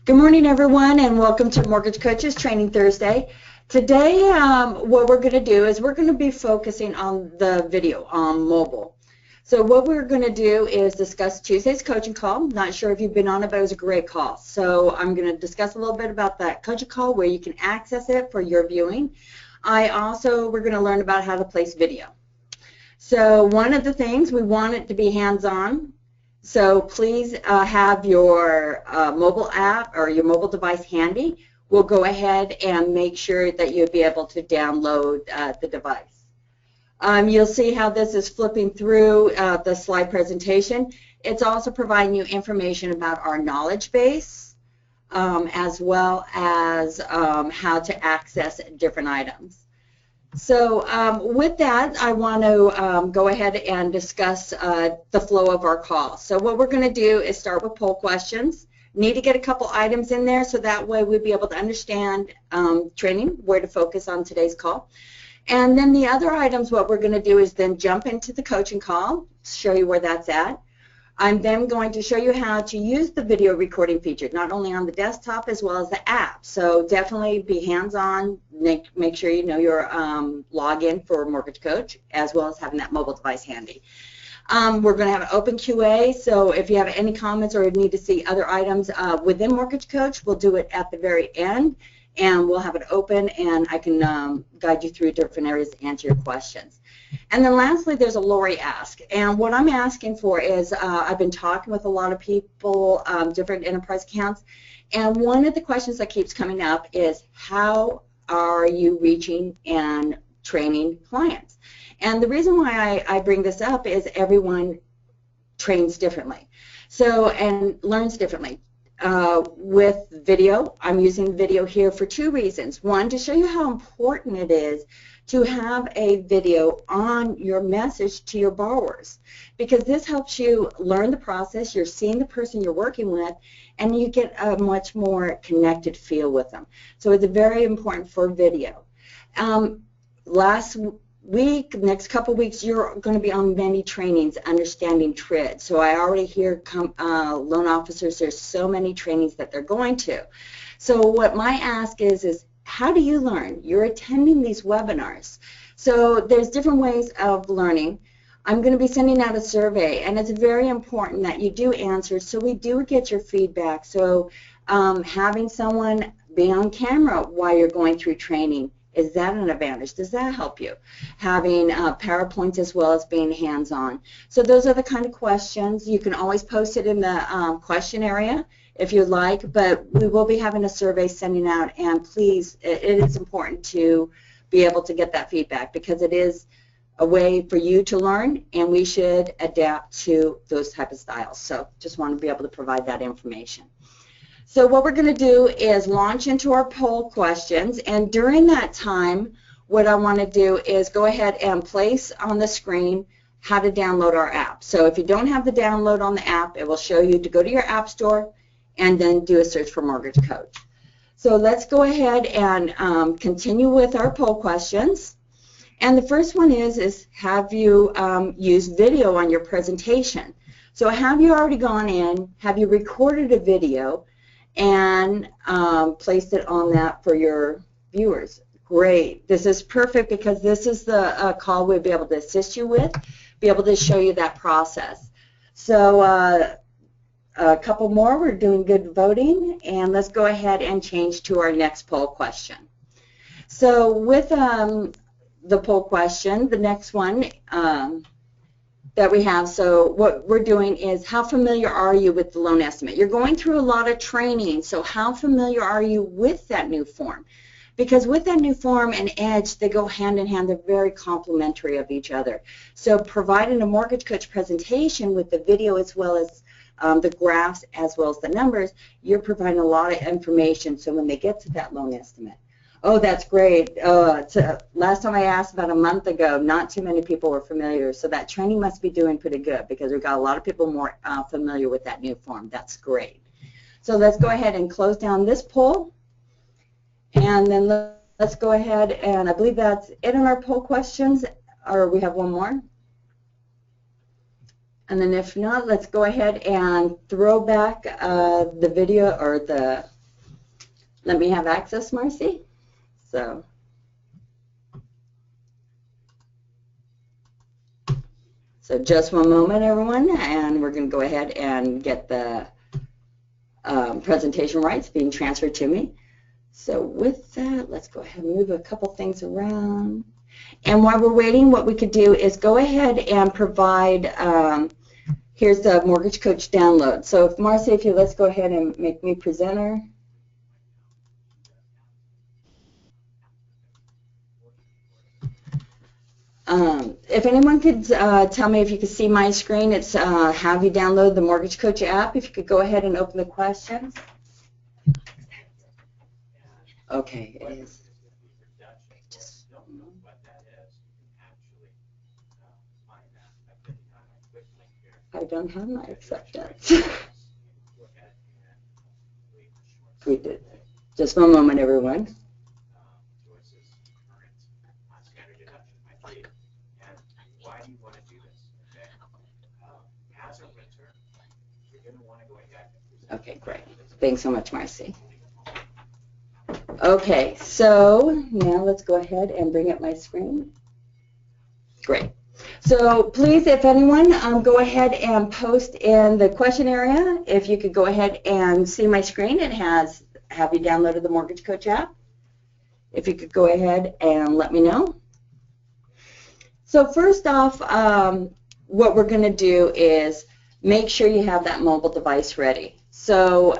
Good morning, everyone, and welcome to Mortgage Coaches Training Thursday. Today, what we're going to do is we're going to be focusing on the video on mobile. So what we're going to do is discuss Tuesday's coaching call. Not sure if you've been on it, but it was a great call. So I'm going to discuss a little bit about that coaching call, where you can access it for your viewing. We're going to learn about how to place video. So one of the things, we want it to be hands-on. So please have your mobile app or your mobile device handy. We'll go ahead and make sure that you'll be able to download the device. You'll see how this is flipping through the slide presentation. It's also providing you information about our knowledge base, as well as how to access different items. So with that, I want to go ahead and discuss the flow of our call. So what we're going to do is start with poll questions. Need to get a couple items in there so that way we'll be able to understand training, where to focus on today's call. And then the other items, what we're going to do is then jump into the coaching call, show you where that's at. I'm then going to show you how to use the video recording feature, not only on the desktop as well as the app. So definitely be hands-on, make sure you know your login for Mortgage Coach, as well as having that mobile device handy. We're going to have an open QA, so if you have any comments or need to see other items within Mortgage Coach, we'll do it at the very end, and we'll have it open, and I can guide you through different areas to answer your questions. And then lastly, there's a Lori Ask. And what I'm asking for is, I've been talking with a lot of people, different enterprise accounts, and one of the questions that keeps coming up is, how are you reaching and training clients? And the reason why I bring this up is everyone trains differently, and learns differently. With video, I'm using video here for two reasons. One, to show you how important it is to have a video on your message to your borrowers, because this helps you learn the process. You're seeing the person you're working with, and you get a much more connected feel with them. So it's very important for video. Last week, next couple of weeks, you're going to be on many trainings understanding TRID. So I already hear loan officers, there's so many trainings that they're going to. So what my ask is how do you learn? You're attending these webinars. So there's different ways of learning. I'm going to be sending out a survey, and it's very important that you do answer so we do get your feedback. So having someone be on camera while you're going through training, is that an advantage? Does that help you? Having PowerPoints as well as being hands-on. So those are the kind of questions. You can always post it in the question area if you'd like, but we will be having a survey sending out, and please, it is important to be able to get that feedback, because it is a way for you to learn, and we should adapt to those type of styles. So just want to be able to provide that information. So what we're going to do is launch into our poll questions, and during that time, what I want to do is go ahead and place on the screen how to download our app. So if you don't have the download on the app, it will show you to go to your app store and then do a search for Mortgage Coach. So let's go ahead and continue with our poll questions. And the first one is have you used video on your presentation? So have you already gone in, have you recorded a video and placed it on that for your viewers? Great. This is perfect, because this is the call we'll be able to assist you with, be able to show you that process. So a couple more. We're doing good voting, and let's go ahead and change to our next poll question. So with the poll question, the next one that we have, so what we're doing is, how familiar are you with the loan estimate? You're going through a lot of training, so how familiar are you with that new form? Because with that new form and Edge, they go hand in hand. They're very complementary of each other. So providing a Mortgage Coach presentation with the video as well as the graphs as well as the numbers, you're providing a lot of information, so when they get to that loan estimate, oh, that's great. Last time I asked, about a month ago, not too many people were familiar, so that training must be doing pretty good, because we've got a lot of people more familiar with that new form. That's great. So let's go ahead and close down this poll, and then let's go ahead, and I believe that's it on our poll questions, or we have one more. And then if not, let's go ahead and throw back the video or the let me have access, Marcy. So just one moment, everyone, and we're going to go ahead and get the presentation rights being transferred to me. So with that, let's go ahead and move a couple things around. And while we're waiting, what we could do is go ahead and provide, here's the Mortgage Coach download. So if Marcy, if you let's go ahead and make me presenter. If anyone could tell me if you could see my screen, it's have you download the Mortgage Coach app. If you could go ahead and open the questions. Okay, it is. I don't have my acceptance. We did. Just one moment, everyone. Okay, great. Thanks so much, Marcy. Okay, so now let's go ahead and bring up my screen. Great. So please, if anyone, go ahead and post in the question area. If you could go ahead and see my screen, it has, have you downloaded the Mortgage Coach app? If you could go ahead and let me know. So first off, what we're going to do is make sure you have that mobile device ready. So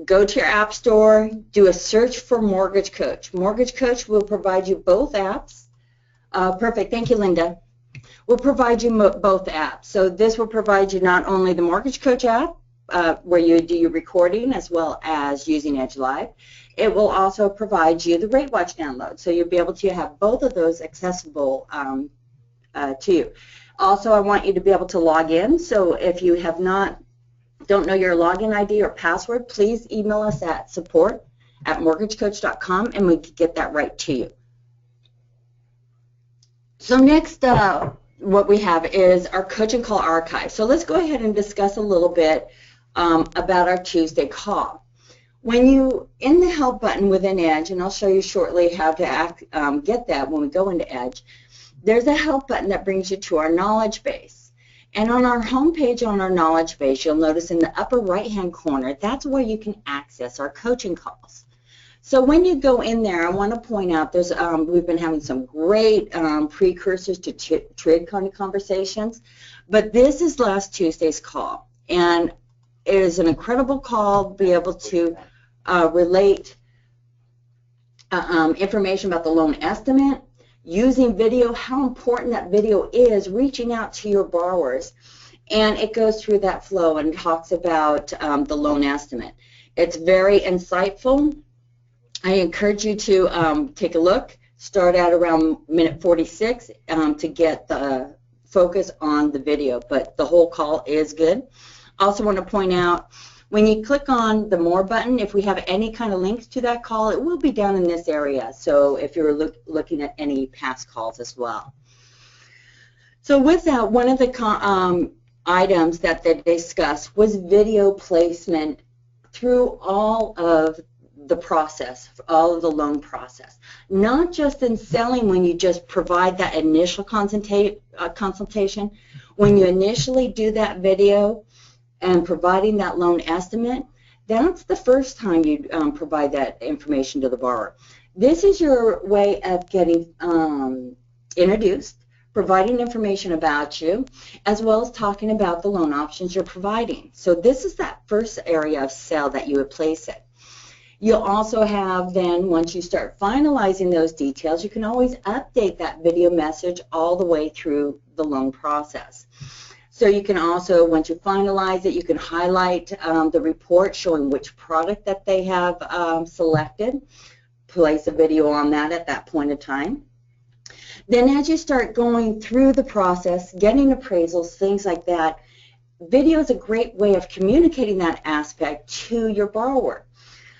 go to your app store, do a search for Mortgage Coach. Mortgage Coach will provide you both apps. Perfect. Thank you, Linda. We'll provide you both apps. So this will provide you not only the Mortgage Coach app, where you do your recording as well as using Edge Live. It will also provide you the Rate Watch download. So you'll be able to have both of those accessible to you. Also, I want you to be able to log in. So if you have don't know your login ID or password, please email us at support@mortgagecoach.com and we can get that right to you. So next, what we have is our coaching call archive. So let's go ahead and discuss a little bit about our Tuesday call. When you, in the help button within Edge, and I'll show you shortly how to get that when we go into Edge, there's a help button that brings you to our knowledge base. And on our home page on our knowledge base, you'll notice in the upper right-hand corner, that's where you can access our coaching calls. So when you go in there, I want to point out there's we've been having some great precursors to trade conversations, but this is last Tuesday's call, and it is an incredible call to be able to relate information about the loan estimate, using video, how important that video is, reaching out to your borrowers, and it goes through that flow and talks about the loan estimate. It's very insightful. I encourage you to take a look, start at around minute 46 to get the focus on the video, but the whole call is good. Also want to point out, when you click on the More button, if we have any kind of links to that call, it will be down in this area. So if you're looking at any past calls as well. So with that, one of the items that they discussed was video placement through all of the process, all of the loan process. Not just in selling when you just provide that initial consultation. When you initially do that video, and providing that loan estimate, that's the first time you provide that information to the borrower. This is your way of getting introduced, providing information about you, as well as talking about the loan options you're providing. So this is that first area of sale that you would place it. You'll also have then, once you start finalizing those details, you can always update that video message all the way through the loan process. So you can also, once you finalize it, you can highlight the report showing which product that they have selected, place a video on that at that point in time. Then as you start going through the process, getting appraisals, things like that, video is a great way of communicating that aspect to your borrower.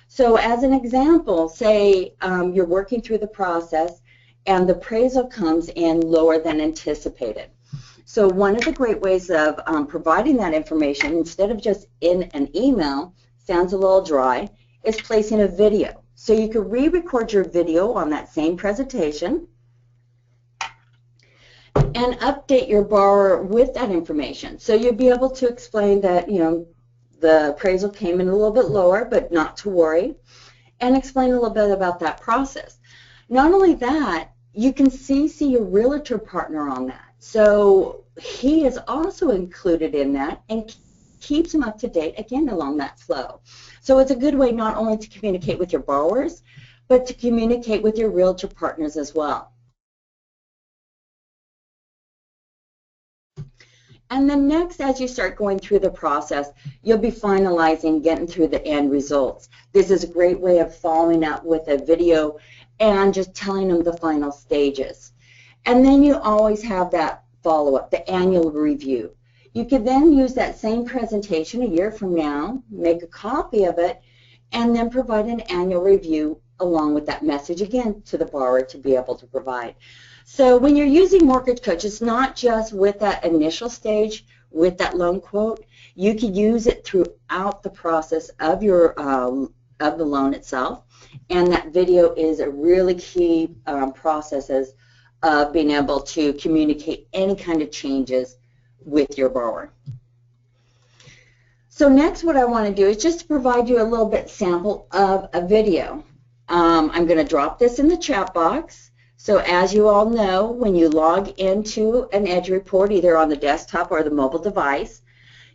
So as an example, say you're working through the process and the appraisal comes in lower than anticipated. So one of the great ways of providing that information, instead of just in an email, sounds a little dry, is placing a video. So you can re-record your video on that same presentation and update your borrower with that information. So you'll be able to explain that, you know, the appraisal came in a little bit lower, but not to worry, and explain a little bit about that process. Not only that, you can CC your realtor partner on that. So he is also included in that and keeps them up to date, again, along that flow. So it's a good way not only to communicate with your borrowers, but to communicate with your realtor partners as well. And then next, as you start going through the process, you'll be finalizing, getting through the end results. This is a great way of following up with a video and just telling them the final stages. And then you always have that follow-up, the annual review. You can then use that same presentation a year from now, make a copy of it, and then provide an annual review along with that message again to the borrower to be able to provide. So when you're using Mortgage Coach, it's not just with that initial stage, with that loan quote. You can use it throughout the process of your of the loan itself, and that video is a really key process of being able to communicate any kind of changes with your borrower. So next, what I want to do is just to provide you a little bit sample of a video. I'm going to drop this in the chat box. So as you all know, when you log into an Edge report, either on the desktop or the mobile device,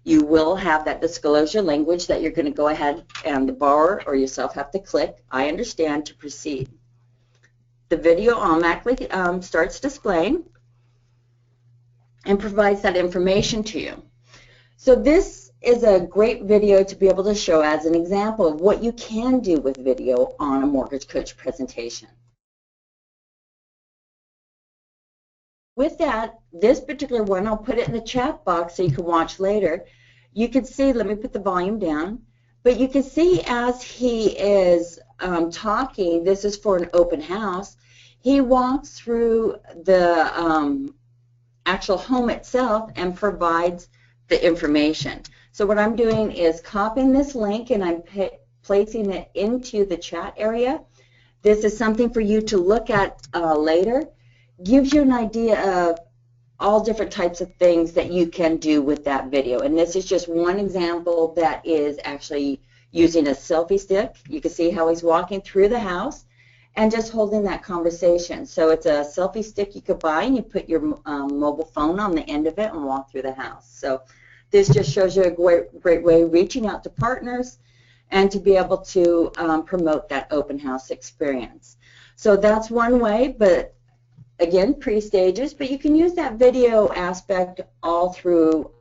you will have that disclosure language that you're going to go ahead and the borrower or yourself have to click, I understand, to proceed. The video automatically starts displaying and provides that information to you. So this is a great video to be able to show as an example of what you can do with video on a Mortgage Coach presentation. With that, this particular one, I'll put it in the chat box so you can watch later. You can see, let me put the volume down, but you can see as he is talking, this is for an open house, he walks through the actual home itself and provides the information. So what I'm doing is copying this link and I'm placing it into the chat area. This is something for you to look at later. Gives you an idea of all different types of things that you can do with that video. And this is just one example that is actually using a selfie stick. You can see how he's walking through the house and just holding that conversation. So it's a selfie stick you could buy and you put your mobile phone on the end of it and walk through the house. So this just shows you a great way of reaching out to partners and to be able to promote that open house experience. So that's one way, but again, pre-stages, but you can use that video aspect all through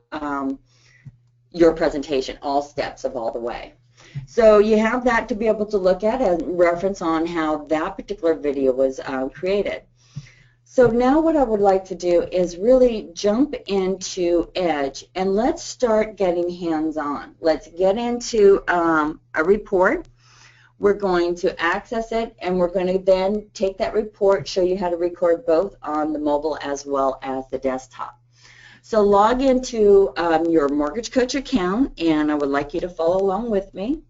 your presentation, all steps of all the way. So you have that to be able to look at and reference on how that particular video was created. So now what I would like to do is really jump into Edge and let's start getting hands-on. Let's get into a report. We're going to access it and we're going to then take that report, show you how to record both on the mobile as well as the desktop. So log into your Mortgage Coach account and I would like you to follow along with me.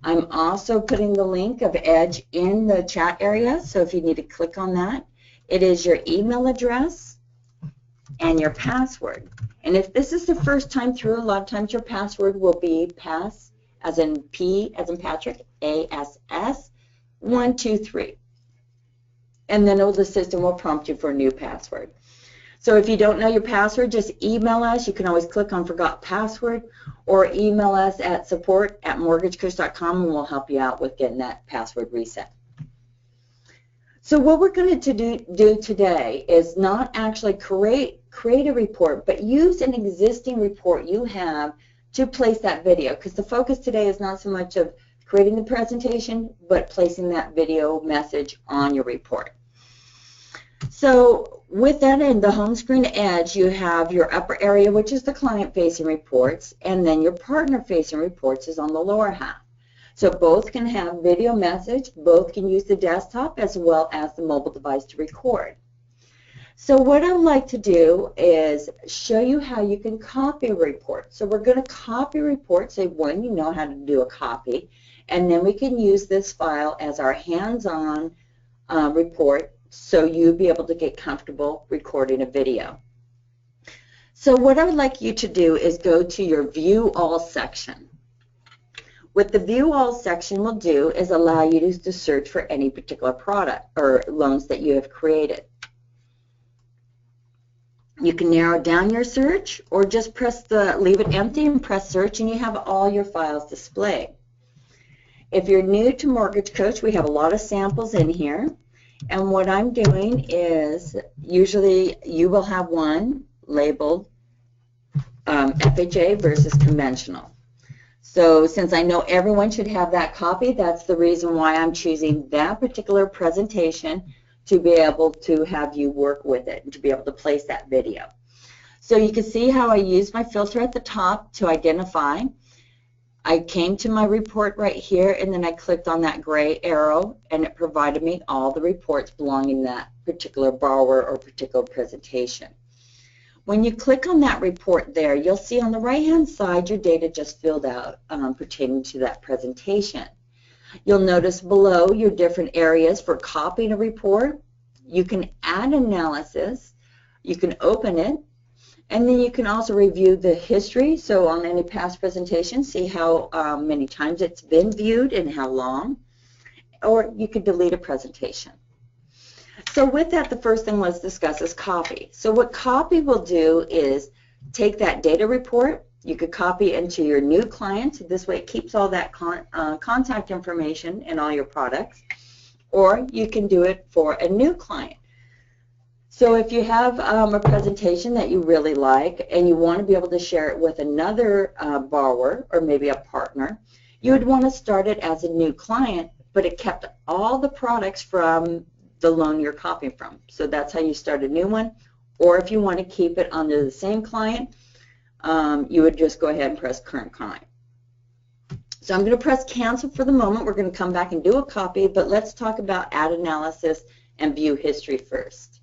I'm also putting the link of Edge in the chat area, so if you need to click on that, it is your email address and your password. And if this is the first time through, a lot of times your password will be pass, as in P, as in Patrick, ASS, 123. And then the system will prompt you for a new password. So if you don't know your password, just email us. You can always click on Forgot Password or email us at support@mortgagecoach.com and we'll help you out with getting that password reset. So what we're going to do today is not actually create a report, but use an existing report you have to place that video, because the focus today is not so much of creating the presentation, but placing that video message on your report. So with that in the home screen Edge, you have your upper area, which is the client-facing reports, and then your partner-facing reports is on the lower half. So both can have video message, both can use the desktop as well as the mobile device to record. So what I would like to do is show you how you can copy a report. So we're going to copy a report, so one, you know how to do a copy, and then we can use this file as our hands-on report, so you'll be able to get comfortable recording a video. So what I would like you to do is go to your View All section. What the View All section will do is allow you to search for any particular product or loans that you have created. You can narrow down your search or just leave it empty and press search, and you have all your files displayed. If you're new to Mortgage Coach, we have a lot of samples in here, and what I'm doing is usually you will have one labeled FHA versus conventional. So since I know everyone should have that copy, that's the reason why I'm choosing that particular presentation to be able to have you work with it and to be able to place that video. So you can see how I use my filter at the top to identify. I came to my report right here, and then I clicked on that gray arrow, and it provided me all the reports belonging to that particular borrower or particular presentation. When you click on that report there, you'll see on the right-hand side your data just filled out pertaining to that presentation. You'll notice below your different areas for copying a report. You can add analysis, you can open it, and then you can also review the history. So on any past presentation, see how many times it's been viewed and how long, or you could delete a presentation. So with that, the first thing let's discuss is copy. So what copy will do is take that data report. You could copy into your new client. This way it keeps all that contact information and all your products. Or you can do it for a new client. So if you have a presentation that you really like and you want to be able to share it with another borrower or maybe a partner, you would want to start it as a new client, but it kept all the products from the loan you're copying from. So that's how you start a new one. Or if you want to keep it under the same client, you would just go ahead and press current client. So I'm going to press cancel for the moment. We're going to come back and do a copy, but let's talk about add analysis and view history first.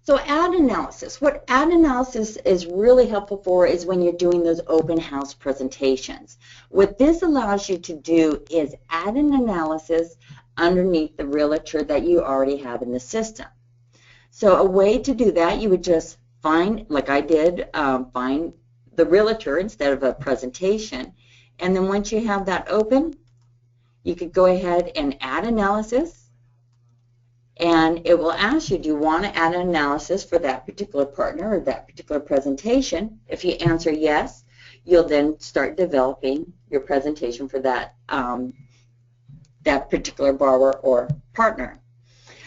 So add analysis. What add analysis is really helpful for is when you're doing those open house presentations. What this allows you to do is add an analysis underneath the realtor that you already have in the system. So a way to do that, you would just find, like I did, find the realtor instead of a presentation. And then once you have that open, you could go ahead and add analysis. And it will ask you, do you want to add an analysis for that particular partner or that particular presentation? If you answer yes, you'll then start developing your presentation for that, that particular borrower or partner.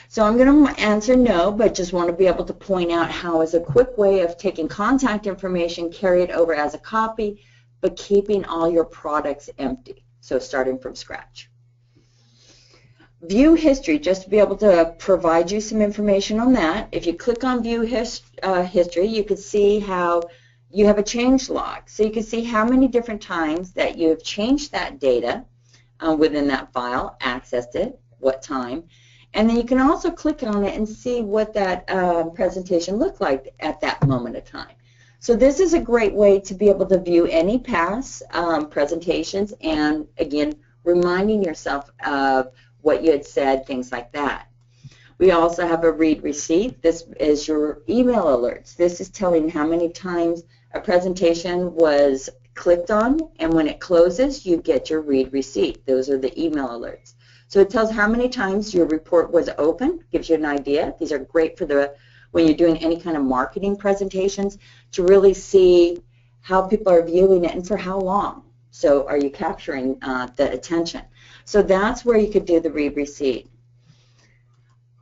So I'm going to answer no, but just want to be able to point out how is a quick way of taking contact information, carry it over as a copy, but keeping all your products empty, so starting from scratch. View history, just to be able to provide you some information on that. If you click on view history, you can see how you have a change log. So you can see how many different times that you have changed that data within that file, accessed it, what time. And then you can also click on it and see what that presentation looked like at that moment of time. So this is a great way to be able to view any past presentations and, again, reminding yourself of what you had said, things like that. We also have a read receipt. This is your email alerts. This is telling how many times a presentation was clicked on, and when it closes, you get your read receipt. Those are the email alerts. So it tells how many times your report was open, gives you an idea. These are great for when you're doing any kind of marketing presentations to really see how people are viewing it and for how long. So are you capturing the attention? So that's where you could do the read receipt.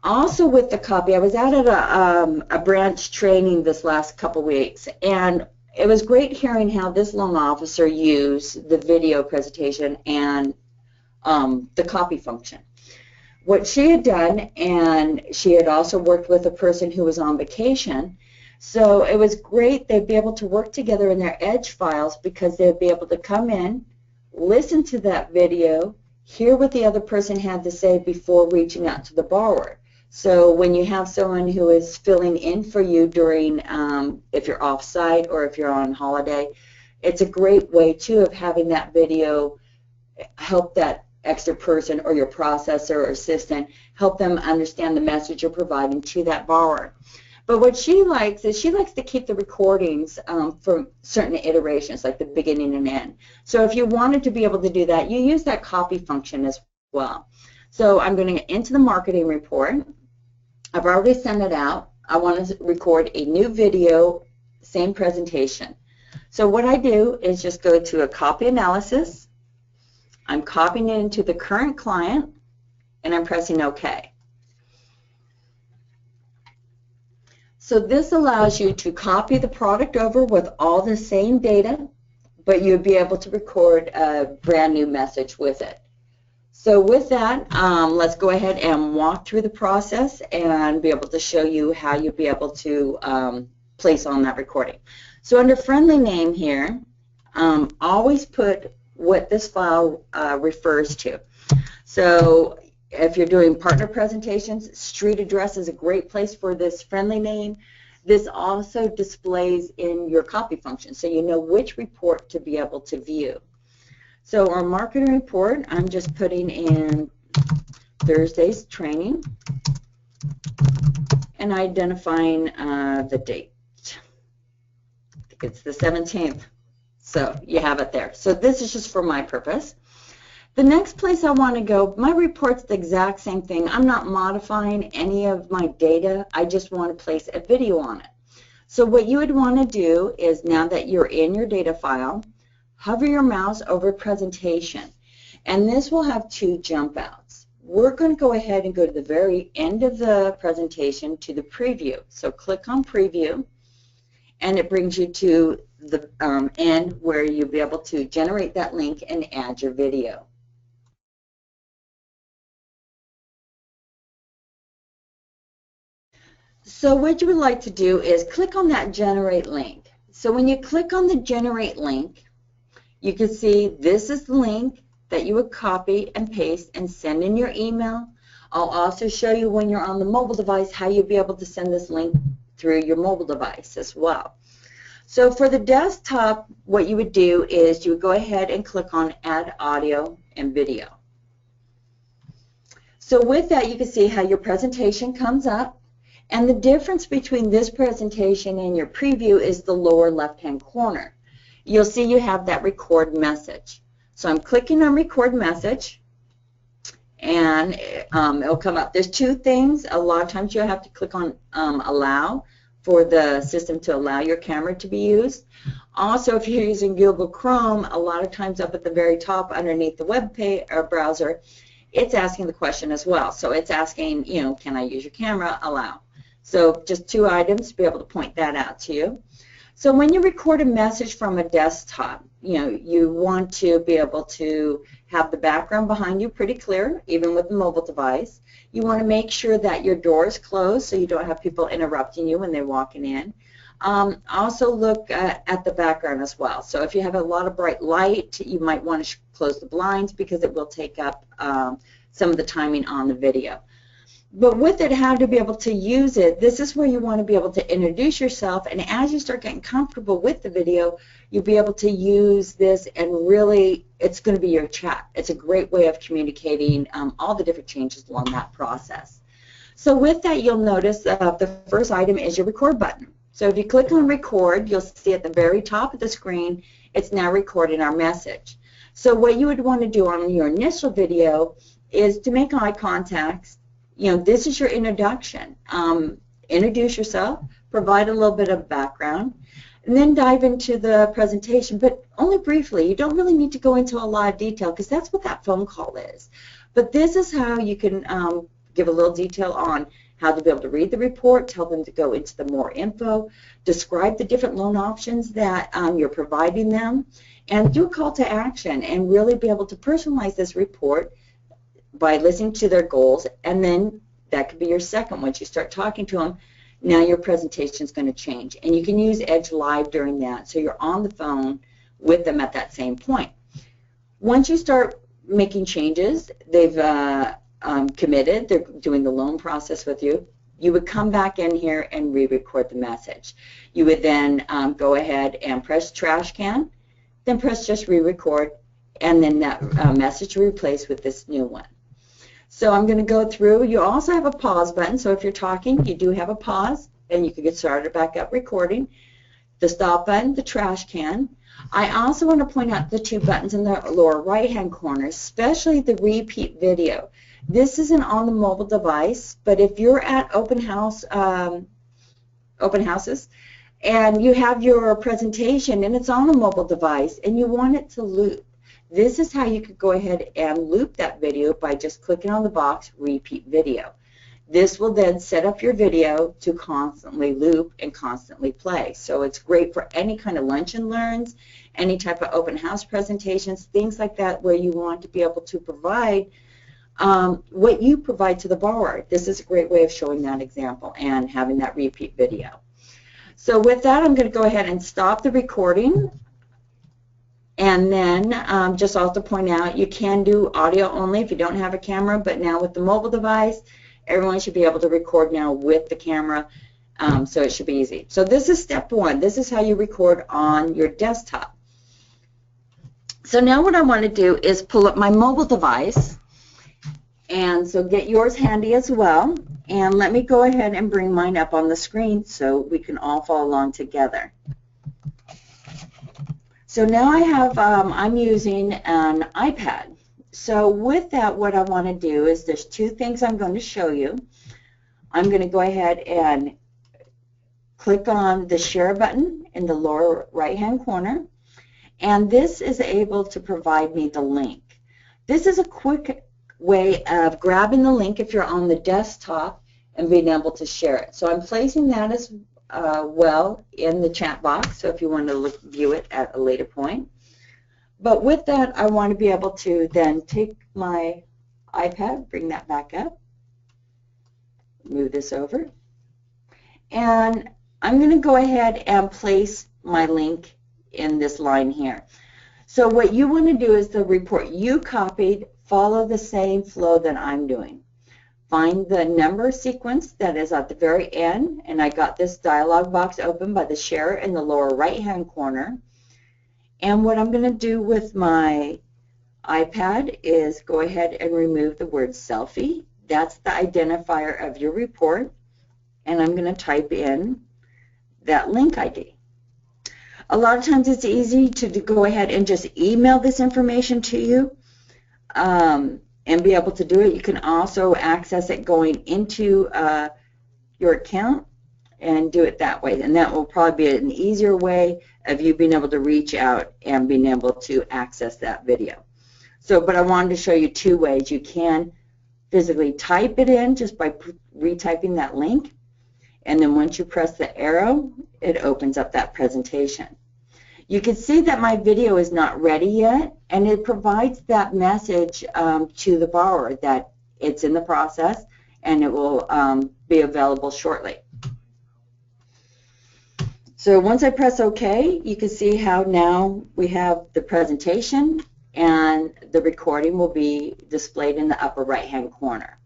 Also with the copy, I was out at a branch training this last couple weeks, and it was great hearing how this loan officer used the video presentation and the copy function. What she had done, and she had also worked with a person who was on vacation, so it was great. They'd be able to work together in their Edge files because they'd be able to come in, listen to that video, hear what the other person had to say before reaching out to the borrower. So when you have someone who is filling in for you during, if you're off-site or if you're on holiday, it's a great way, too, of having that video help that extra person or your processor or assistant, help them understand the message you're providing to that borrower. But what she likes is she likes to keep the recordings from certain iterations, like the beginning and end. So if you wanted to be able to do that, you use that copy function as well. So I'm going to get into the marketing report. I've already sent it out. I want to record a new video, same presentation. So what I do is just go to a copy analysis. I'm copying it into the current client, and I'm pressing OK. So this allows you to copy the product over with all the same data, but you'll be able to record a brand new message with it. So with that, let's go ahead and walk through the process and be able to show you how you'll be able to place on that recording. So under friendly name here, always put what this file refers to. So if you're doing partner presentations, street address is a great place for this friendly name. This also displays in your copy function, so you know which report to be able to view. So our marketing report, I'm just putting in Thursday's training and identifying the date. I think it's the 17th. So you have it there. So this is just for my purpose. The next place I want to go, my report's the exact same thing. I'm not modifying any of my data. I just want to place a video on it. So what you would want to do is, now that you're in your data file, hover your mouse over presentation. And this will have two jump outs. We're going to go ahead and go to the very end of the presentation to the preview. So click on preview, and it brings you to the end where you'll be able to generate that link and add your video. So what you would like to do is click on that generate link. So when you click on the generate link, you can see this is the link that you would copy and paste and send in your email. I'll also show you when you're on the mobile device how you'll be able to send this link through your mobile device as well. So for the desktop, what you would do is you would go ahead and click on Add Audio and Video. So with that, you can see how your presentation comes up. And the difference between this presentation and your preview is the lower left-hand corner. You'll see you have that record message. So I'm clicking on record message, and it'll come up. There's two things. A lot of times you'll have to click on allow for the system to allow your camera to be used. Also, if you're using Google Chrome, a lot of times up at the very top underneath the web page or browser, it's asking the question as well. So it's asking, you know, can I use your camera? Allow. So just two items to be able to point that out to you. So when you record a message from a desktop, you know, you want to be able to have the background behind you pretty clear, even with the mobile device. You want to make sure that your door is closed so you don't have people interrupting you when they're walking in. Also look at the background as well. So if you have a lot of bright light, you might want to close the blinds because it will take up some of the timing on the video. But with it, how to be able to use it, this is where you want to be able to introduce yourself, and as you start getting comfortable with the video, you'll be able to use this, and really it's going to be your chat. It's a great way of communicating all the different changes along that process. So with that, you'll notice the first item is your record button. So if you click on record, you'll see at the very top of the screen, it's now recording our message. So what you would want to do on your initial video is to make eye contact. You know, this is your introduction. Introduce yourself, provide a little bit of background, and then dive into the presentation, but only briefly. You don't really need to go into a lot of detail because that's what that phone call is. But this is how you can give a little detail on how to be able to read the report, tell them to go into the more info, describe the different loan options that you're providing them, and do a call to action and really be able to personalize this report by listening to their goals, and then that could be your second. Once you start talking to them, now your presentation is going to change, and you can use Edge Live during that, so you're on the phone with them at that same point. Once you start making changes. They've committed. They're doing the loan process with you. You would come back in here and re-record the message. You would then go ahead and press trash can, then press just re-record, and then that message will replace with this new one. So I'm going to go through. You also have a pause button, so if you're talking, you do have a pause, and you can get started back up recording. The stop button, the trash can. I also want to point out the two buttons in the lower right-hand corner, especially the repeat video. This isn't on the mobile device, but if you're at open houses and you have your presentation and it's on a mobile device and you want it to loop, this is how you could go ahead and loop that video by just clicking on the box, repeat video. This will then set up your video to constantly loop and constantly play. So it's great for any kind of lunch and learns, any type of open house presentations, things like that where you want to be able to provide what you provide to the borrower. This is a great way of showing that example and having that repeat video. So with that, I'm going to go ahead and stop the recording. And then just also point out, you can do audio only if you don't have a camera, but now with the mobile device, everyone should be able to record now with the camera, so it should be easy. So this is step one. This is how you record on your desktop. So now what I want to do is pull up my mobile device, and so get yours handy as well. And let me go ahead and bring mine up on the screen so we can all follow along together. So now I have, I'm using an iPad. So with that, what I want to do is there's two things I'm going to show you. I'm going to go ahead and click on the share button in the lower right-hand corner, and this is able to provide me the link. This is a quick way of grabbing the link if you're on the desktop and being able to share it. So I'm placing that as well in the chat box, so if you want to view it at a later point. But with that, I want to be able to then take my iPad, bring that back up, move this over, and I'm going to go ahead and place my link in this line here. So what you want to do is the report you copied, follow the same flow that I'm doing. Find the number sequence that is at the very end, and I got this dialog box open by the share in the lower right-hand corner. And what I'm going to do with my iPad is go ahead and remove the word selfie. That's the identifier of your report. And I'm going to type in that link ID. A lot of times it's easy to go ahead and just email this information to you and be able to do it. You can also access it going into your account and do it that way. And that will probably be an easier way of you being able to reach out and being able to access that video. So, but I wanted to show you two ways. You can physically type it in just by retyping that link, and then once you press the arrow, it opens up that presentation. You can see that my video is not ready yet, and it provides that message to the borrower that it's in the process and it will be available shortly. So once I press OK, you can see how now we have the presentation and the recording will be displayed in the upper right-hand corner.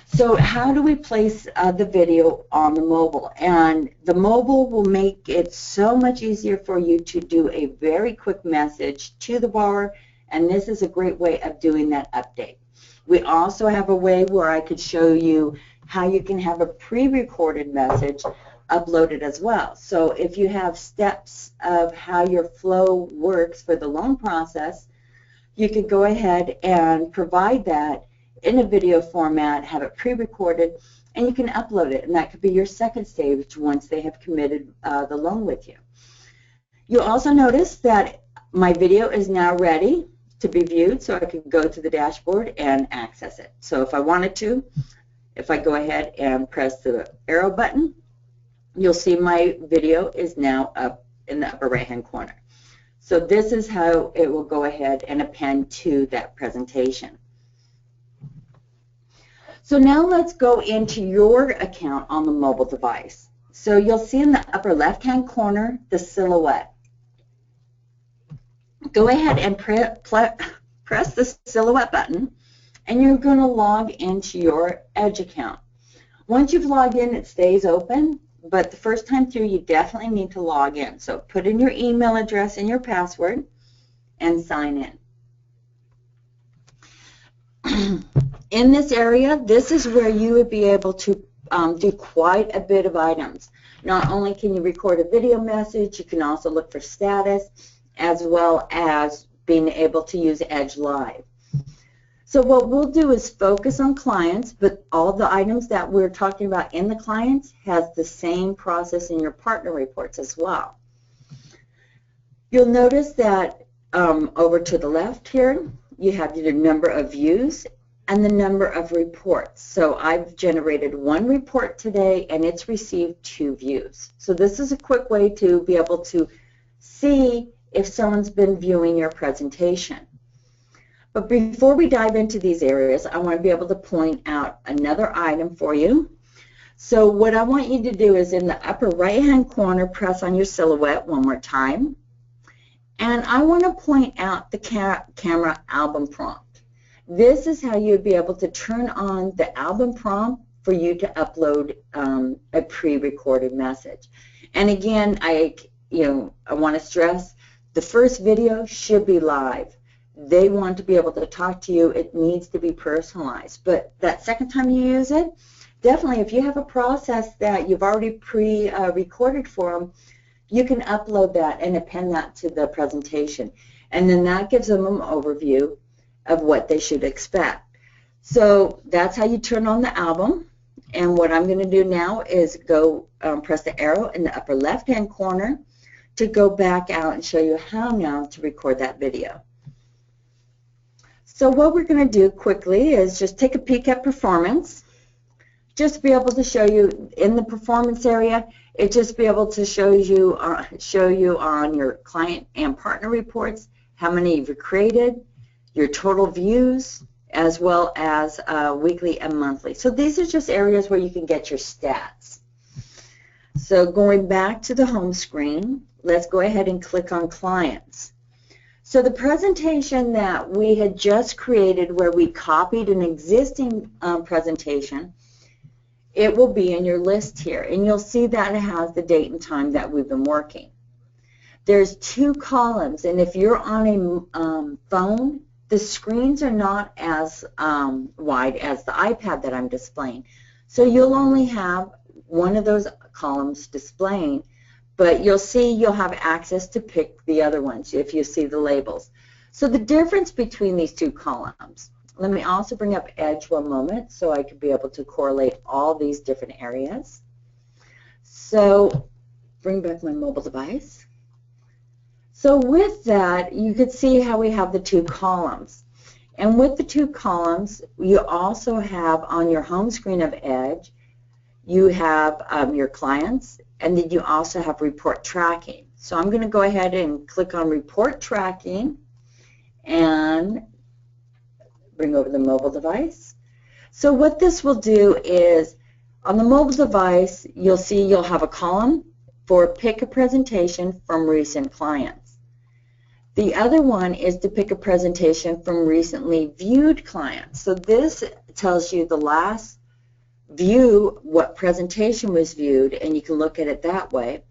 So how do we place the video on the mobile? And the mobile will make it so much easier for you to do a very quick message to the borrower, and this is a great way of doing that update. We also have a way where I could show you how you can have a pre-recorded message uploaded as well. So if you have steps of how your flow works for the loan process, you could go ahead and provide that in a video format, have it pre-recorded, and you can upload it, and that could be your second stage once they have committed the loan with you. You'll also notice that my video is now ready to be viewed, so I can go to the dashboard and access it. So if I wanted to, if I go ahead and press the arrow button, you'll see my video is now up in the upper right-hand corner. So this is how it will go ahead and append to that presentation. So now let's go into your account on the mobile device. So you'll see in the upper left-hand corner the silhouette. Go ahead and press the silhouette button, and you're going to log into your Edge account. Once you've logged in, it stays open, but the first time through, you definitely need to log in. So put in your email address and your password and sign in. In this area, this is where you would be able to do quite a bit of items. Not only can you record a video message, you can also look for status, as well as being able to use Edge Live. So what we'll do is focus on clients, but all the items that we're talking about in the clients has the same process in your partner reports as well. You'll notice that over to the left here, you have your number of views and the number of reports. So I've generated one report today and it's received 2 views. So this is a quick way to be able to see if someone's been viewing your presentation. But before we dive into these areas, I want to be able to point out another item for you. So what I want you to do is in the upper right-hand corner, press on your silhouette one more time. And I want to point out the camera album prompt. This is how you'd be able to turn on the album prompt for you to upload a pre-recorded message. And again, I want to stress the first video should be live. They want to be able to talk to you. It needs to be personalized. But that second time you use it, definitely if you have a process that you've already pre-recorded for them, you can upload that and append that to the presentation. And then that gives them an overview of what they should expect. So that's how you turn on the album. And what I'm going to do now is go press the arrow in the upper left-hand corner to go back out and show you how now to record that video. So what we're going to do quickly is just take a peek at performance. Just be able to show you in the performance area, it just be able to show you on your client and partner reports how many you've created, your total views, as well as weekly and monthly. So these are just areas where you can get your stats. So going back to the home screen, let's go ahead and click on clients. So the presentation that we had just created where we copied an existing presentation, it will be in your list here. And you'll see that it has the date and time that we've been working. There's 2 columns, and if you're on a phone, the screens are not as wide as the iPad that I'm displaying. So you'll only have one of those columns displaying. But you'll see you'll have access to pick the other ones if you see the labels. So the difference between these 2 columns, let me also bring up Edge one moment so I could be able to correlate all these different areas. So bring back my mobile device. So with that, you could see how we have the 2 columns. And with the 2 columns, you also have on your home screen of Edge, you have your clients, and then you also have report tracking. So I'm going to go ahead and click on report tracking and bring over the mobile device. So what this will do is on the mobile device, you'll see you'll have a column for pick a presentation from recent clients. The other one is to pick a presentation from recently viewed clients. So this tells you the last view, what presentation was viewed, and you can look at it that way.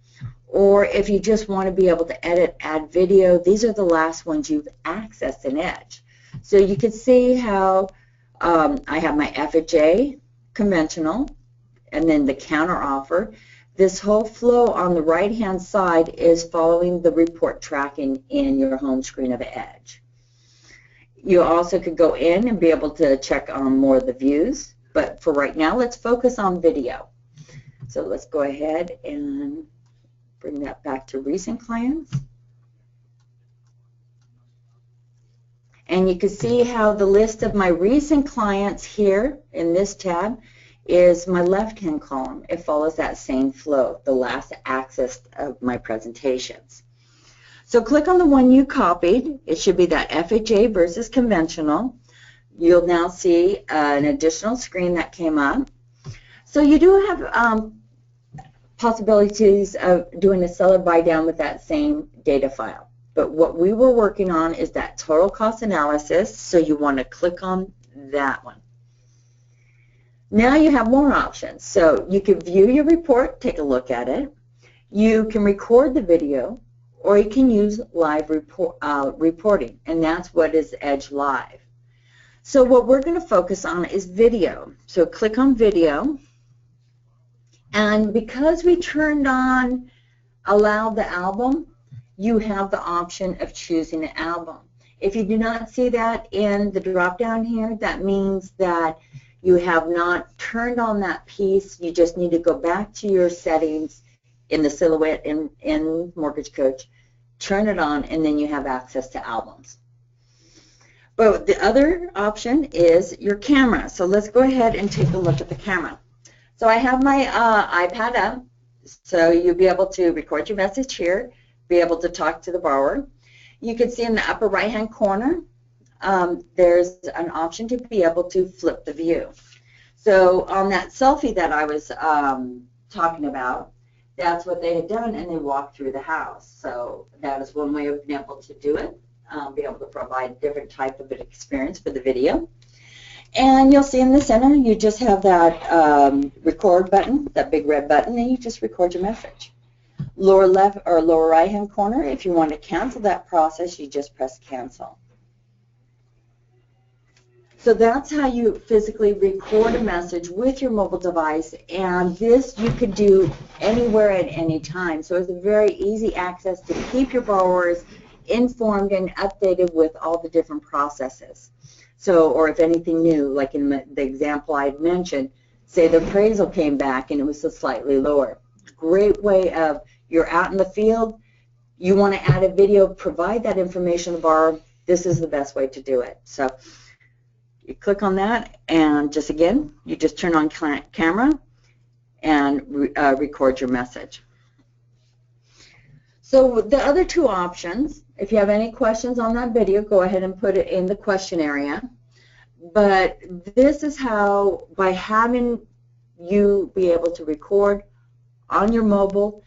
Or if you just want to be able to edit, add video, these are the last ones you've accessed in Edge. So you can see how I have my FHA conventional and then the counter offer. This whole flow on the right-hand side is following the report tracking in your home screen of Edge. You also could go in and be able to check on more of the views. But for right now, let's focus on video. So let's go ahead and bring that back to recent clients. And you can see how the list of my recent clients here in this tab is my left-hand column. It follows that same flow, the last access of my presentations. So click on the one you copied. It should be that FHA versus conventional. You'll now see an additional screen that came up. So you do have possibilities of doing a seller buy down with that same data file. But what we were working on is that total cost analysis, so you want to click on that one. Now you have more options. So you can view your report, take a look at it. You can record the video, or you can use live reporting, and that's what is Edge Live. So what we're going to focus on is video. So click on video, and because we turned on Allow the Album, you have the option of choosing an album. If you do not see that in the drop down here, that means that you have not turned on that piece. You just need to go back to your settings in the Silhouette in Mortgage Coach, turn it on, and then you have access to albums. But the other option is your camera. So let's go ahead and take a look at the camera. So I have my iPad up, so you'll be able to record your message here, be able to talk to the borrower. You can see in the upper right-hand corner, there's an option to be able to flip the view. So on that selfie that I was talking about, that's what they had done, and they walked through the house. So that is one way of being able to do it, be able to provide a different type of experience for the video. And you'll see in the center, you just have that record button, that big red button, and you just record your message. Lower left or lower right-hand corner, if you want to cancel that process, you just press cancel. So that's how you physically record a message with your mobile device, and this you could do anywhere at any time. So it's a very easy access to keep your borrowers informed and updated with all the different processes. So, or if anything new, like in the example I had mentioned, say the appraisal came back and it was slightly lower. Great way of, you're out in the field, you want to add a video, provide that information to the borrower, this is the best way to do it. So you click on that, and just again, you just turn on camera and record your message. So the other two options, if you have any questions on that video, go ahead and put it in the question area. But this is how, by having you be able to record on your mobile,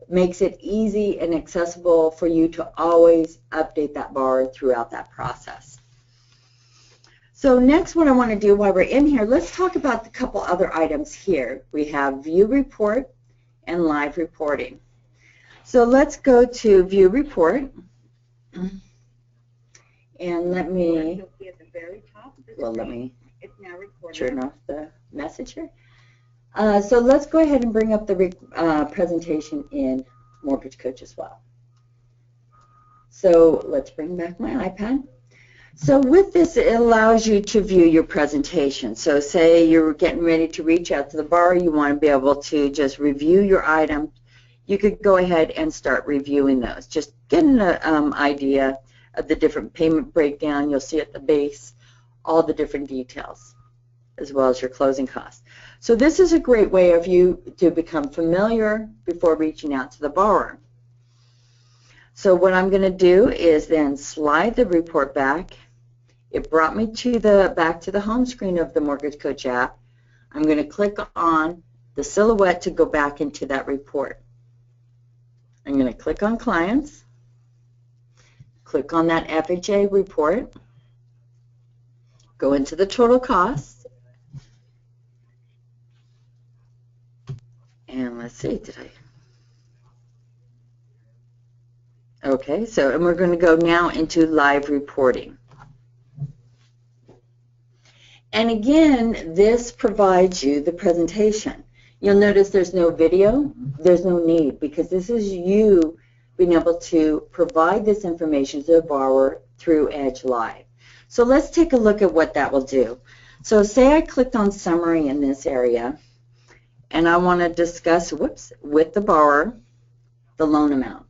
makes it easy and accessible for you to always update that borrower throughout that process. So next, what I want to do while we're in here, let's talk about a couple other items here. We have view report and live reporting. So let's go to view report, and let me, well, let me turn off the message here. So let's go ahead and bring up the presentation in Mortgage Coach as well. So let's bring back my iPad. So with this, it allows you to view your presentation. So say you're getting ready to reach out to the borrower, you want to be able to just review your item. You could go ahead and start reviewing those. Just getting an idea of the different payment breakdown. You'll see at the base all the different details, as well as your closing costs. So this is a great way of you to become familiar before reaching out to the borrower. So what I'm going to do is then slide the report back. It brought me to back to the home screen of the Mortgage Coach app. I'm going to click on the silhouette to go back into that report. I'm going to click on Clients, click on that FHA report, go into the total cost, and let's see, okay, so, and we're going to go now into live reporting. And again, this provides you the presentation. You'll notice there's no video, there's no need, because this is you being able to provide this information to the borrower through Edge Live. So let's take a look at what that will do. So say I clicked on summary in this area, and I want to discuss, with the borrower, the loan amount.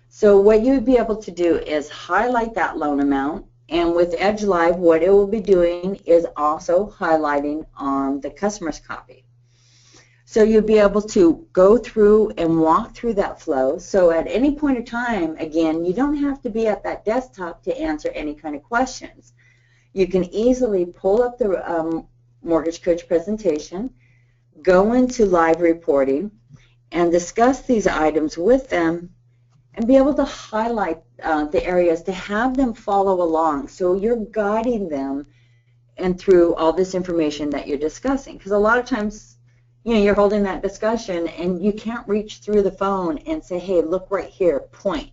So what you would be able to do is highlight that loan amount, and with Edge Live, what it will be doing is also highlighting on the customer's copy. So you'll be able to go through and walk through that flow. So at any point in time, again, you don't have to be at that desktop to answer any kind of questions. You can easily pull up the Mortgage Coach presentation, go into live reporting, and discuss these items with them, and be able to highlight the areas to have them follow along. So you're guiding them and through all this information that you're discussing. Because a lot of times, you know, you're holding that discussion and you can't reach through the phone and say, hey, look right here, point.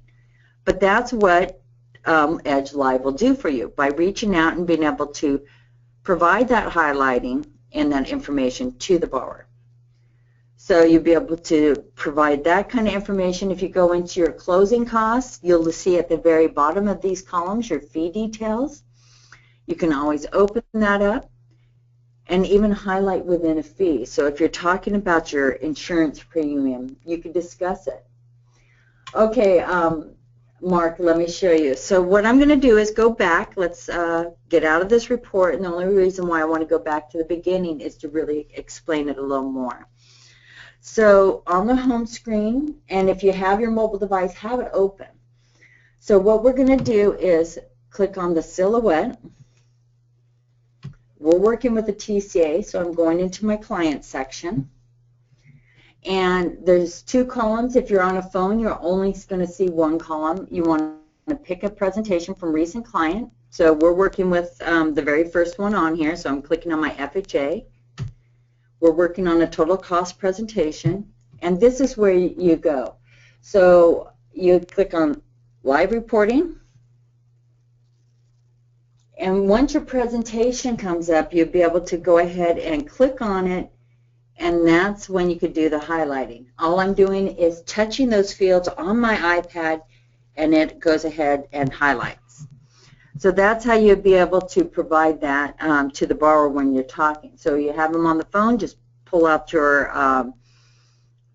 But that's what Edge Live will do for you by reaching out and being able to provide that highlighting and that information to the borrower. So you'll be able to provide that kind of information. If you go into your closing costs, you'll see at the very bottom of these columns your fee details. You can always open that up and even highlight within a fee. So if you're talking about your insurance premium, you can discuss it. Okay, Mark, let me show you. So what I'm going to do is go back. Let's get out of this report. And the only reason why I want to go back to the beginning is to really explain it a little more. So on the home screen, and if you have your mobile device, have it open. So what we're going to do is click on the silhouette. We're working with the TCA, so I'm going into my client section. And there's two columns. If you're on a phone, you're only going to see one column. You want to pick a presentation from recent client. So we're working with the very first one on here, so I'm clicking on my FHA. We're working on a total cost presentation, and this is where you go. So you click on live reporting, and once your presentation comes up, you'll be able to go ahead and click on it, and that's when you could do the highlighting. All I'm doing is touching those fields on my iPad, and it goes ahead and highlights. So that's how you'll be able to provide that to the borrower when you're talking. So you have them on the phone, just pull out your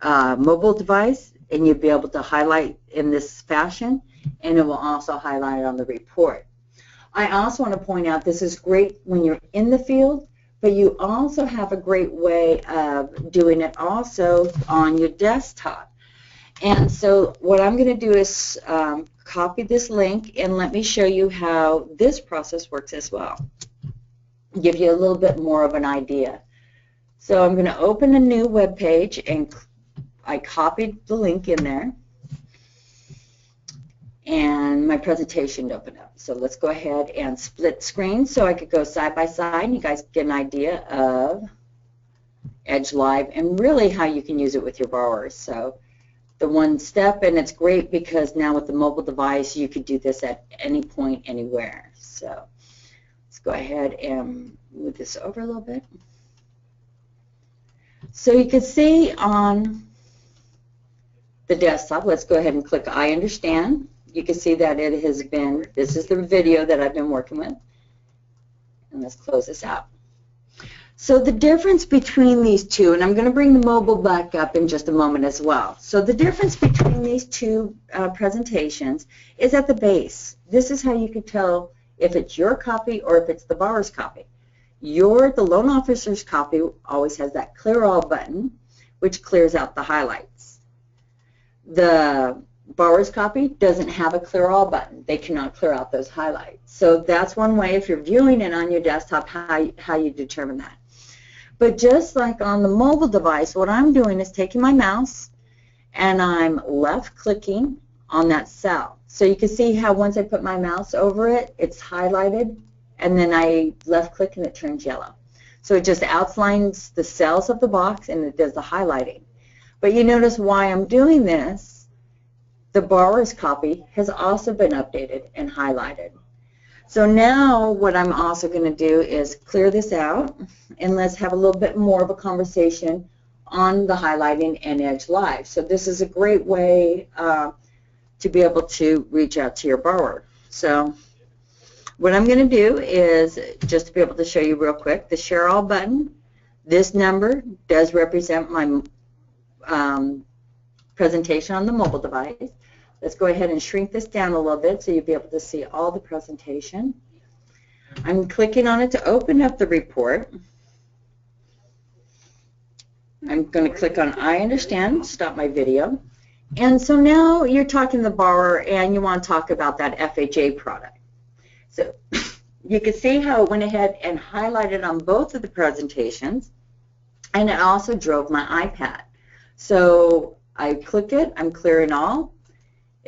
mobile device, and you'll be able to highlight in this fashion, and it will also highlight on the report. I also want to point out this is great when you're in the field, but you also have a great way of doing it also on your desktop. And so what I'm going to do is copy this link, and let me show you how this process works as well. Give you a little bit more of an idea. So I'm going to open a new web page, and I copied the link in there, and my presentation opened up. So let's go ahead and split screen so I could go side by side, and you guys get an idea of Edge Live and really how you can use it with your borrowers. So the one step, and it's great because now with the mobile device you could do this at any point, anywhere. So let's go ahead and move this over a little bit. So you can see on the desktop, let's go ahead and click I understand. You can see that it has been, this is the video that I've been working with. And let's close this out. So the difference between these two, and I'm going to bring the mobile back up in just a moment as well. So the difference between these two presentations is at the base. This is how you can tell if it's your copy or if it's the borrower's copy. The loan officer's copy always has that clear all button, which clears out the highlights. The borrower's copy doesn't have a clear all button. They cannot clear out those highlights. So that's one way, if you're viewing it on your desktop, how you determine that. But just like on the mobile device, what I'm doing is taking my mouse and I'm left clicking on that cell. So you can see how once I put my mouse over it, it's highlighted, and then I left click and it turns yellow. So it just outlines the cells of the box and it does the highlighting. But you notice why I'm doing this, the borrower's copy has also been updated and highlighted. So now what I'm also going to do is clear this out, and let's have a little bit more of a conversation on the highlighting and Edge Live. So this is a great way to be able to reach out to your borrower. So what I'm going to do is, just to be able to show you real quick, the Share All button. This number does represent my presentation on the mobile device. Let's go ahead and shrink this down a little bit so you'll be able to see all the presentation. I'm clicking on it to open up the report. I'm going to click on I understand, stop my video. And so now you're talking to the borrower and you want to talk about that FHA product. So you can see how it went ahead and highlighted on both of the presentations, and it also drove my iPad. So I click it, I'm clearing all.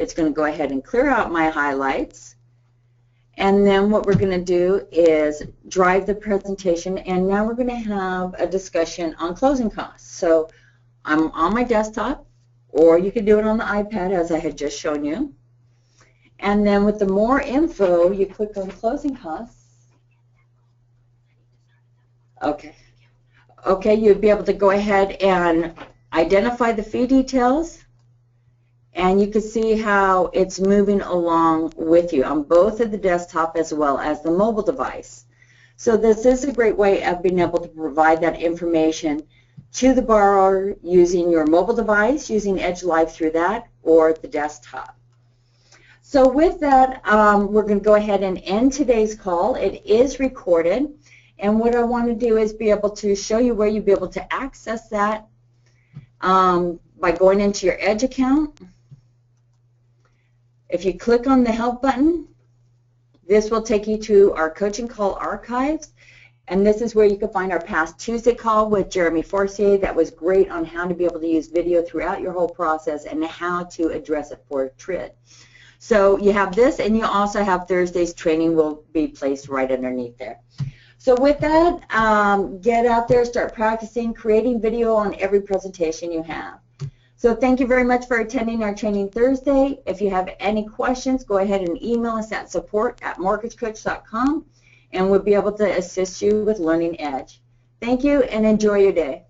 It's going to go ahead and clear out my highlights. And then what we're going to do is drive the presentation, and now we're going to have a discussion on closing costs. So I'm on my desktop, or you can do it on the iPad as I had just shown you. And then with the more info, you click on closing costs. Okay. Okay, you'd be able to go ahead and identify the fee details, and you can see how it's moving along with you on both of the desktop as well as the mobile device. So this is a great way of being able to provide that information to the borrower using your mobile device, using Edge Live through that, or the desktop. So with that, we're going to go ahead and end today's call. It is recorded, and what I want to do is be able to show you where you'll be able to access that by going into your Edge account. If you click on the Help button, this will take you to our coaching call archives, and this is where you can find our past Tuesday call with Jeremy Forcier. That was great on how to be able to use video throughout your whole process and how to address it for TRID. So you have this, and you also have Thursday's training will be placed right underneath there. So with that, get out there, start practicing, creating video on every presentation you have. So thank you very much for attending our Training Thursday. If you have any questions, go ahead and email us at support@mortgagecoach.com, and we'll be able to assist you with Learning Edge. Thank you, and enjoy your day.